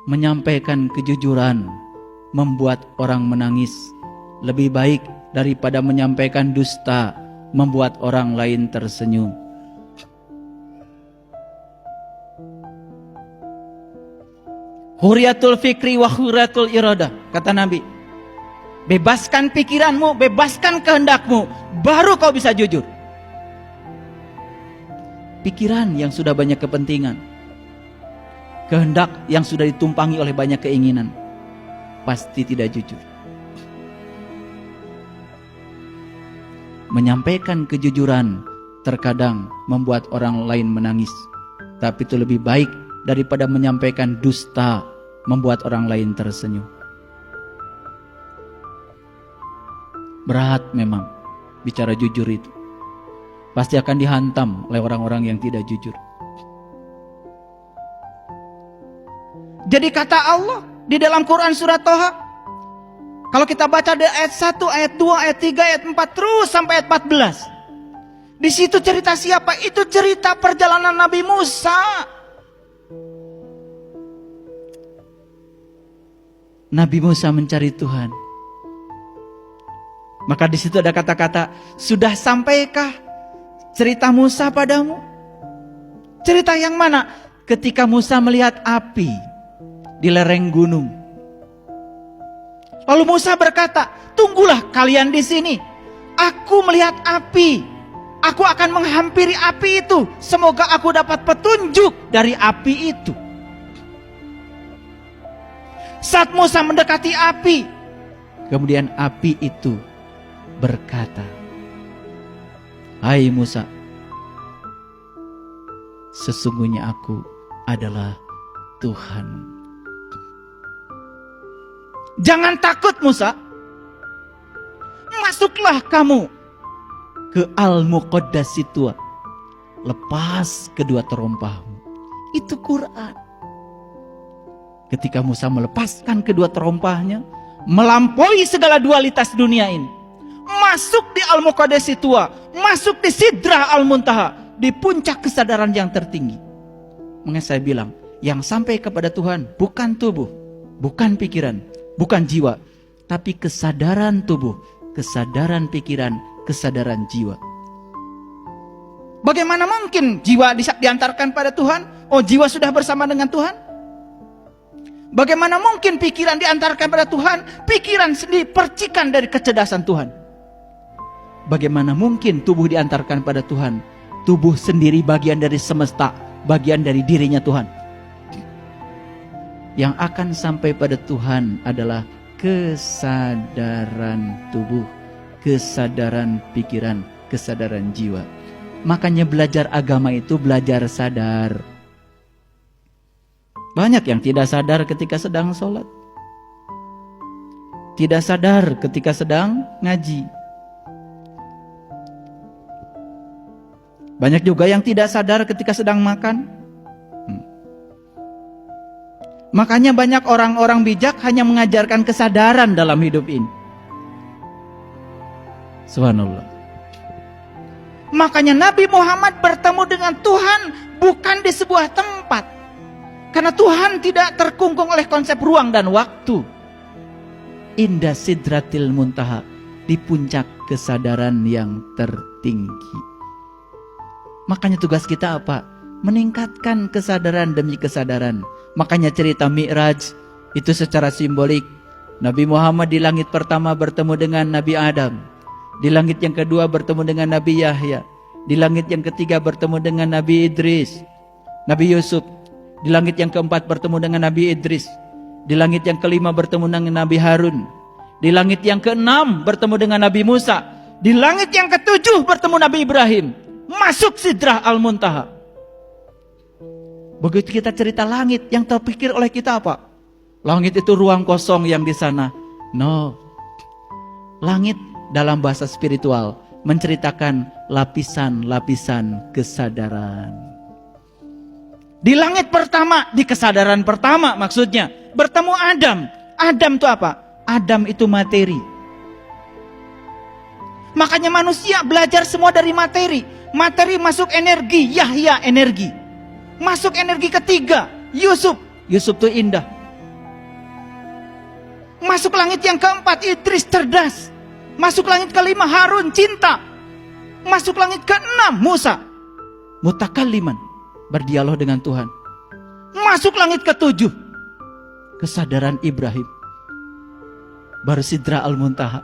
menyampaikan kejujuran membuat orang menangis lebih baik daripada menyampaikan dusta membuat orang lain tersenyum. Huriyatul fikri wa huriyatul iradah, kata Nabi. Bebaskan pikiranmu, bebaskan kehendakmu, baru kau bisa jujur. Pikiran yang sudah banyak kepentingan, kehendak yang sudah ditumpangi oleh banyak keinginan, pasti tidak jujur. Menyampaikan kejujuran terkadang membuat orang lain menangis, tapi itu lebih baik daripada menyampaikan dusta membuat orang lain tersenyum. Berat memang bicara jujur itu. Pasti akan dihantam oleh orang-orang yang tidak jujur. Jadi kata Allah di dalam Quran surat Toha, kalau kita baca dari ayat 1, ayat 2, ayat 3, ayat 4 terus sampai ayat 14. Di situ cerita siapa? Itu cerita perjalanan Nabi Musa. Nabi Musa mencari Tuhan. Maka di situ ada kata-kata, sudah sampaikah cerita Musa padamu? Cerita yang mana? Ketika Musa melihat api di lereng gunung. Lalu Musa berkata, tunggulah kalian di sini. Aku melihat api. Aku akan menghampiri api itu. Semoga aku dapat petunjuk dari api itu. Saat Musa mendekati api, kemudian api itu berkata, hai Musa, sesungguhnya aku adalah Tuhan. Jangan takut Musa, masuklah kamu ke Al-Muqaddasitua, lepas kedua terompahmu. Itu Quran. Ketika Musa melepaskan kedua terompahnya, melampaui segala dualitas dunia ini, masuk di Al-Muqaddasitua, masuk di Sidrah Al-Muntaha, di puncak kesadaran yang tertinggi. Makanya saya bilang, yang sampai kepada Tuhan bukan tubuh, bukan pikiran, bukan jiwa, tapi kesadaran tubuh, kesadaran pikiran, kesadaran jiwa. Bagaimana mungkin jiwa diantarkan pada Tuhan? Oh, jiwa sudah bersama dengan Tuhan? Bagaimana mungkin pikiran diantarkan pada Tuhan? Pikiran sendiri percikan dari kecerdasan Tuhan. Bagaimana mungkin tubuh diantarkan pada Tuhan? Tubuh sendiri bagian dari semesta, bagian dari dirinya Tuhan. Yang akan sampai pada Tuhan adalah kesadaran tubuh, kesadaran pikiran, kesadaran jiwa. Makanya belajar agama itu belajar sadar. Banyak yang tidak sadar ketika sedang sholat, tidak sadar ketika sedang ngaji. Banyak juga yang tidak sadar ketika sedang makan. Makanya banyak orang-orang bijak hanya mengajarkan kesadaran dalam hidup ini. Subhanallah. Makanya Nabi Muhammad bertemu dengan Tuhan bukan di sebuah tempat. Karena Tuhan tidak terkungkung oleh konsep ruang dan waktu. Indah Sidratil Muntaha, di puncak kesadaran yang tertinggi. Makanya tugas kita apa? Meningkatkan kesadaran demi kesadaran. Makanya cerita Mi'raj itu secara simbolik. Nabi Muhammad di langit pertama bertemu dengan Nabi Adam. Di langit yang kedua bertemu dengan Nabi Yahya. Di langit yang ketiga bertemu dengan Nabi Idris, Nabi Yusuf. Di langit yang keempat bertemu dengan Nabi Idris. Di langit yang kelima bertemu dengan Nabi Harun. Di langit yang keenam bertemu dengan Nabi Musa. Di langit yang ketujuh bertemu Nabi Ibrahim. Masuk Sidrah Al-Muntaha. Begitu kita cerita langit, yang terpikir oleh kita apa? Langit itu ruang kosong yang di sana. No. Langit dalam bahasa spiritual menceritakan lapisan-lapisan kesadaran. Di langit pertama, di kesadaran pertama maksudnya, bertemu Adam. Adam itu apa? Adam itu materi. Makanya manusia belajar semua dari materi. Materi masuk energi, Yahya energi. Masuk energi ketiga, Yusuf. Yusuf itu indah. Masuk langit yang keempat, Idris cerdas. Masuk langit kelima, Harun cinta. Masuk langit keenam, Musa mutakalliman, berdialog dengan Tuhan. Masuk langit ketujuh, kesadaran Ibrahim, baru Sidra al-Muntaha.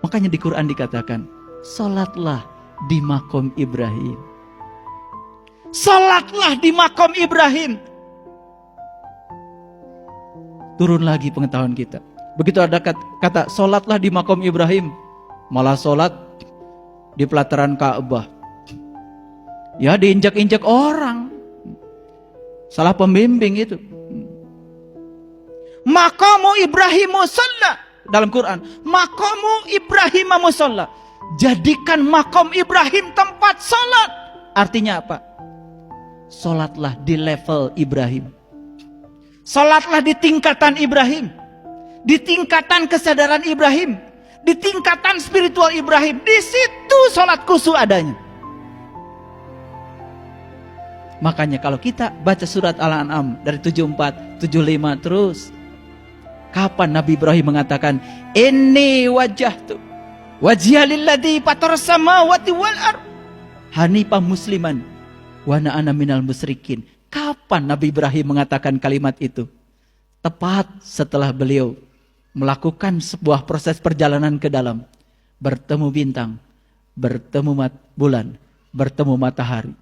Makanya di Quran dikatakan, salatlah di makom Ibrahim. Salatlah di makom Ibrahim. Turun lagi pengetahuan kita. Begitu ada kata salatlah di makom Ibrahim, malah salat di pelataran Ka'bah. Ya, diinjak-injak orang. Salah pembimbing itu. Maqamu Ibrahim musalla dalam Quran. Maqamu Ibrahim musalla. Jadikan makom Ibrahim tempat salat. Artinya apa? Salatlah di level Ibrahim. Salatlah di tingkatan Ibrahim. Di tingkatan kesadaran Ibrahim. Di tingkatan spiritual Ibrahim. Di situ salat khusyuk adanya. Makanya kalau kita baca surat Al-An'am dari 74, 75 terus. Kapan Nabi Ibrahim mengatakan, Inni wajjahtu wajhiya lilladzi fataras samawati wal ardh hanifan musliman wa ana minal musyrikin. Kapan Nabi Ibrahim mengatakan kalimat itu? Tepat setelah beliau melakukan sebuah proses perjalanan ke dalam. Bertemu bintang, bertemu bulan, bertemu matahari.